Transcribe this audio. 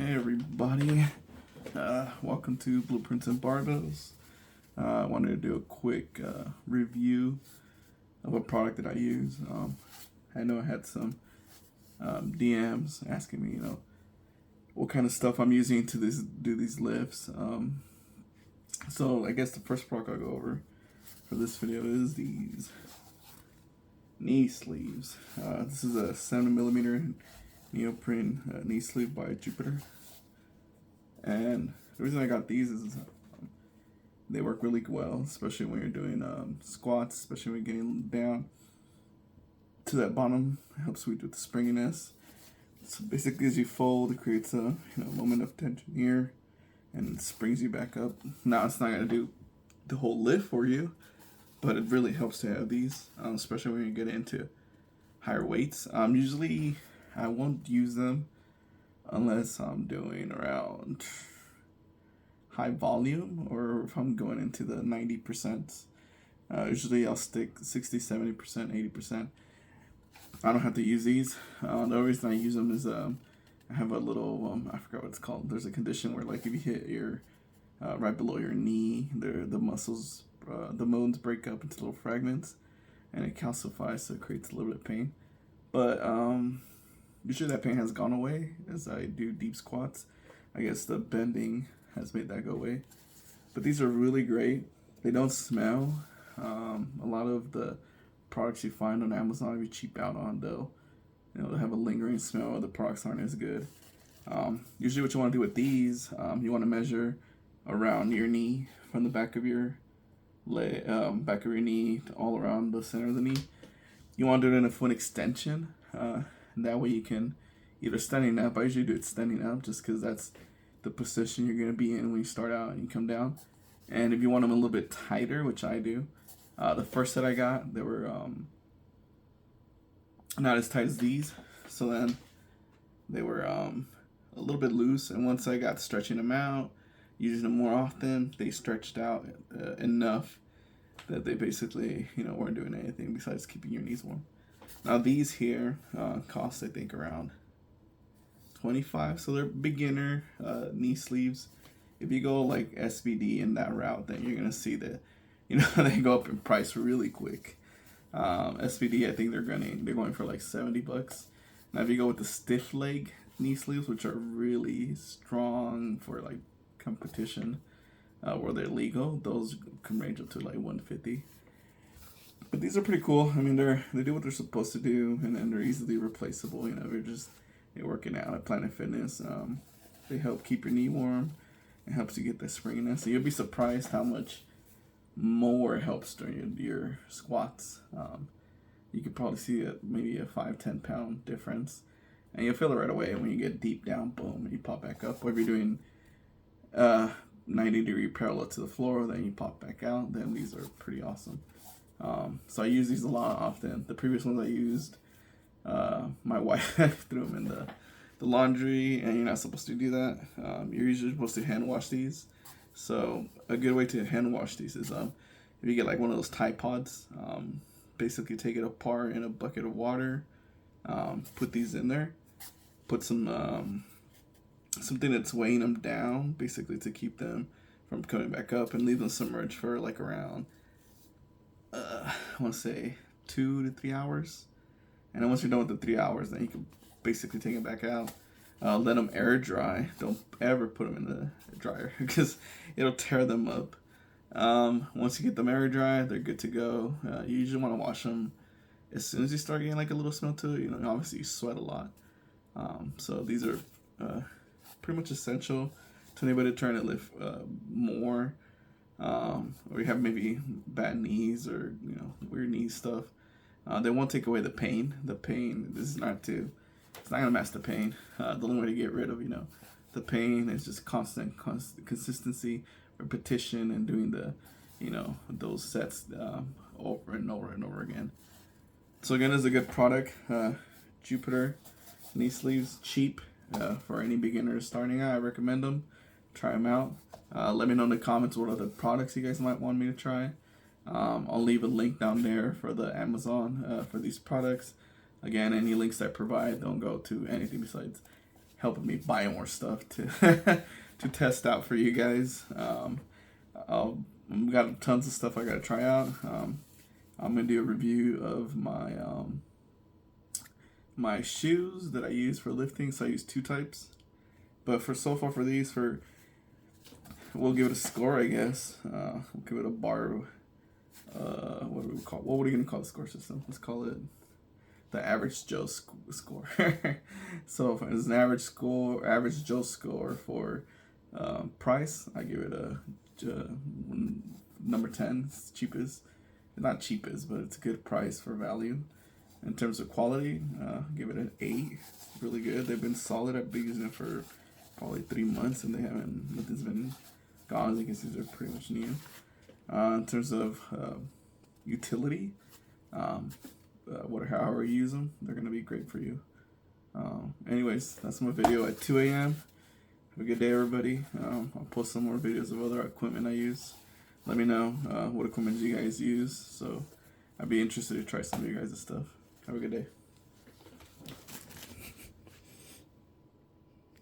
Hey everybody, welcome to Blueprints and Barbells. I wanted to do a quick review of a product that I use. I know I had some DMs asking me, what kind of stuff I'm using to do these lifts. So I guess the first product I'll go over for this video is these knee sleeves. This is a 7mm neoprene knee sleeve by Jupiter. And the reason I got these is they work really well, especially when you're doing squats, especially when you're getting down to that bottom. It helps with the springiness. So basically, as you fold, it creates a moment of tension here, and it springs you back up. Now it's not gonna do the whole lift for you, but it really helps to have these, especially when you get into higher weights. Usually, I won't use them unless I'm doing around high volume or if I'm going into the 90%. Usually I'll stick 60, 70%, 80%. I don't have to use these. The only reason I use them is I have a little, I forgot what it's called. There's a condition where like if you hit your, right below your knee, the muscles, the bones break up into little fragments and it calcifies, so it creates a little bit of pain. But usually that pain has gone away as I do deep squats. I guess the bending has made that go away. But these are really great. They don't smell. A lot of the products you find on Amazon, if you cheap out on, they'll have a lingering smell, or the products aren't as good. Usually what you want to do with these, you want to measure around your knee, from the back of your leg, back of your knee to all around the center of the knee. You want to do it in a foot extension. That way you can either standing up. I usually do it standing up just because that's the position you're going to be in when you start out and you come down. And if you want them a little bit tighter, which I do, the first set I got, they were not as tight as these. So then they were a little bit loose. And once I got stretching them out, using them more often, they stretched out enough that they basically, weren't doing anything besides keeping your knees warm. Now these here cost, I think, around $25, so they're beginner knee sleeves. If you go like SBD in that route, then you're gonna see that they go up in price really quick. SBD, I think they're going for like $70. Now if you go with the stiff leg knee sleeves, which are really strong for like competition, where they're legal, those can range up to like $150. But these are pretty cool. I mean, they do what they're supposed to do, and then they're easily replaceable. You're working out at Planet Fitness. They help keep your knee warm. It helps you get that springiness. So you'll be surprised how much more it helps during your squats. You could probably see maybe a 5-10 pound difference, and you'll feel it right away when you get deep down. Boom, and you pop back up. Or if you're doing 90-degree parallel to the floor, then you pop back out. Then these are pretty awesome. So I use these a lot often. The previous ones I used, my wife threw them in the laundry, and you're not supposed to do that. You're usually supposed to hand wash these. So a good way to hand wash these is if you get like one of those Tide Pods, basically take it apart in a bucket of water, put these in there, put some something that's weighing them down, basically to keep them from coming back up, and leave them submerged for like around I want to say 2 to 3 hours. And then once you're done with the 3 hours, then you can basically take them back out. Let them air dry. Don't ever put them in the dryer because it'll tear them up. Once you get them air dry, they're good to go. You usually want to wash them as soon as you start getting like a little smell to it. Obviously you sweat a lot. So these are pretty much essential to anybody trying to lift more. Or you have maybe bad knees or weird knee stuff. They won't take away the pain. It's not gonna mask the pain. The only way to get rid of the pain is just constant consistency, repetition, and doing those sets over and over and over again. So again, it's a good product. Jupiter knee sleeves, cheap for any beginner starting out. I recommend them. Try them out. Let me know in the comments what other products you guys might want me to try. I'll leave a link down there for the Amazon for these products. Again, any links I provide don't go to anything besides helping me buy more stuff to to test out for you guys. I've got tons of stuff I gotta try out. I'm gonna do a review of my my shoes that I use for lifting. So I use 2 types, but for these, we'll give it a score, I guess. We'll give it a bar. What do we call? What are we gonna call the score system? Let's call it the average Joe score. So if it's an average Joe score for price, I give it a number 10. It's cheapest, not cheapest, but it's a good price for value. In terms of quality, give it an 8. It's really good. They've been solid. I've been using it for probably 3 months, and nothing's been gone. As you can see, they're pretty much new. In terms of utility, however you use them, they're gonna be great for you. Anyways, that's my video at 2 a.m. Have a good day, everybody. I'll post some more videos of other equipment I use. Let me know what equipment you guys use. So I'd be interested to try some of you guys' stuff. Have a good day.